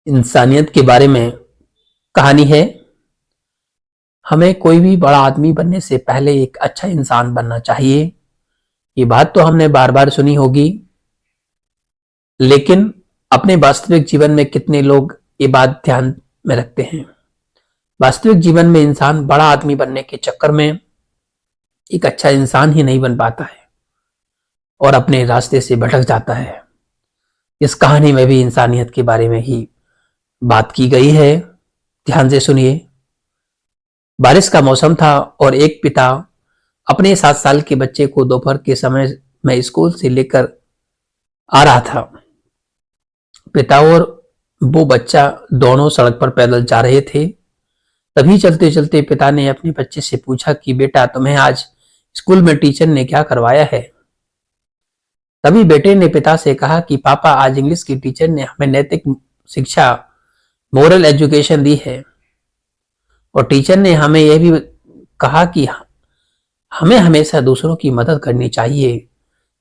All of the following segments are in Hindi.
इंसानियत के बारे में कहानी है। हमें कोई भी बड़ा आदमी बनने से पहले एक अच्छा इंसान बनना चाहिए। ये बात तो हमने बार बार सुनी होगी, लेकिन अपने वास्तविक जीवन में कितने लोग ये बात ध्यान में रखते हैं। वास्तविक जीवन में इंसान बड़ा आदमी बनने के चक्कर में एक अच्छा इंसान ही नहीं बन पाता है और अपने रास्ते से भटक जाता है। इस कहानी में भी इंसानियत के बारे में ही बात की गई है। ध्यान से सुनिए। बारिश का मौसम था और एक पिता अपने 7 साल के बच्चे को दोपहर के समय में स्कूल से लेकर आ रहा था। पिता और वो बच्चा दोनों सड़क पर पैदल जा रहे थे। तभी चलते चलते पिता ने अपने बच्चे से पूछा कि बेटा, तुम्हें आज स्कूल में टीचर ने क्या करवाया है। तभी बेटे ने पिता से कहा कि पापा, आज इंग्लिश की टीचर ने हमें नैतिक शिक्षा, मोरल एजुकेशन दी है और टीचर ने हमें यह भी कहा कि हमें हमेशा दूसरों की मदद करनी चाहिए,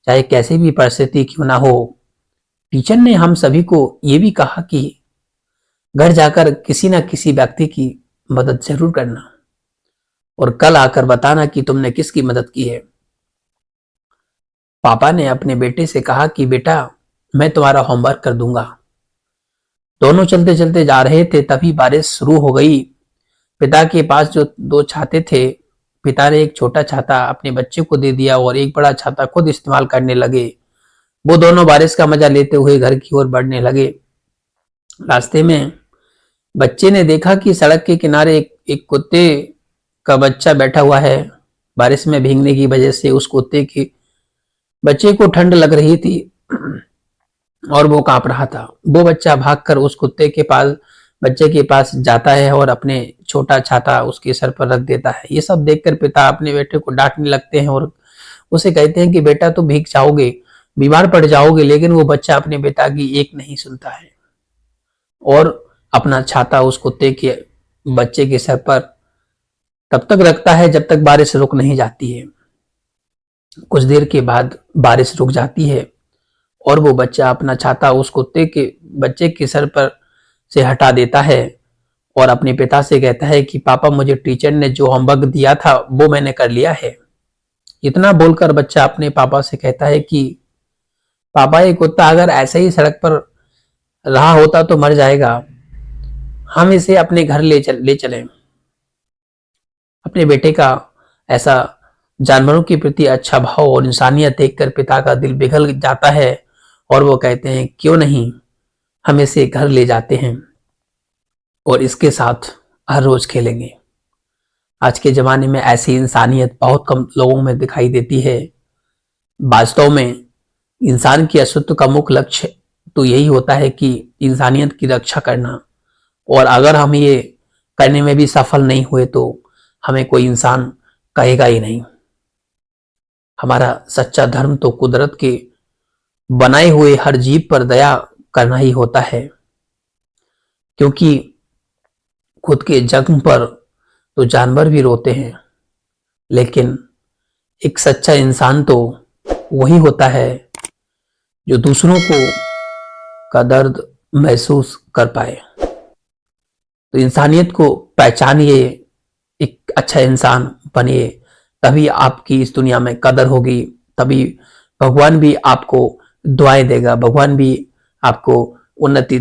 चाहे कैसी भी परिस्थिति क्यों ना हो। टीचर ने हम सभी को यह भी कहा कि घर जाकर किसी न किसी व्यक्ति की मदद जरूर करना और कल आकर बताना कि तुमने किसकी मदद की है। पापा ने अपने बेटे से कहा कि बेटा, मैं तुम्हारा होमवर्क कर दूंगा। दोनों चलते चलते जा रहे थे, तभी बारिश शुरू हो गई। पिता के पास जो 2 छाते थे, पिता ने एक छोटा छाता अपने बच्चे को दे दिया और एक बड़ा छाता खुद इस्तेमाल करने लगे। वो दोनों बारिश का मजा लेते हुए घर की ओर बढ़ने लगे। रास्ते में बच्चे ने देखा कि सड़क के किनारे एक कुत्ते का बच्चा बैठा हुआ है। बारिश में भीगने की वजह से उस कुत्ते के बच्चे को ठंड लग रही थी और वो कांप रहा था। वो बच्चा भागकर उस कुत्ते के पास, बच्चे के पास जाता है और अपने छोटा छाता उसके सर पर रख देता है। ये सब देखकर पिता अपने बेटे को डांटने लगते हैं और उसे कहते हैं कि बेटा, तुम भीग जाओगे, बीमार पड़ जाओगे। लेकिन वो बच्चा अपने पिता की एक नहीं सुनता है और अपना छाता उस कुत्ते के बच्चे के सर पर तब तक रखता है जब तक बारिश रुक नहीं जाती है। कुछ देर के बाद बारिश रुक जाती है और वो बच्चा अपना छाता उस कुत्ते के बच्चे के सर पर से हटा देता है और अपने पिता से कहता है कि पापा, मुझे टीचर ने जो होमवर्क दिया था वो मैंने कर लिया है। इतना बोलकर बच्चा अपने पापा से कहता है कि पापा, ये कुत्ता अगर ऐसे ही सड़क पर रहा होता तो मर जाएगा, हम इसे अपने घर ले चलें। अपने बेटे का ऐसा जानवरों के प्रति अच्छा भाव और इंसानियत देखकर पिता का दिल पिघल जाता है और वो कहते हैं, क्यों नहीं, हम इसे घर ले जाते हैं और इसके साथ हर रोज खेलेंगे। आज के जमाने में ऐसी इंसानियत बहुत कम लोगों में दिखाई देती है। वास्तव में इंसान के अस्तित्व का मुख्य लक्ष्य तो यही होता है कि इंसानियत की रक्षा करना, और अगर हम ये करने में भी सफल नहीं हुए तो हमें कोई इंसान कहेगा ही नहीं। हमारा सच्चा धर्म तो कुदरत के बनाए हुए हर जीव पर दया करना ही होता है, क्योंकि खुद के जख्म पर तो जानवर भी रोते हैं, लेकिन एक सच्चा इंसान तो वही होता है जो दूसरों को का दर्द महसूस कर पाए। तो इंसानियत को पहचानिए, एक अच्छा इंसान बनिए, तभी आपकी इस दुनिया में कदर होगी, तभी भगवान भी आपको दुआएं देगा, भगवान भी आपको उन्नति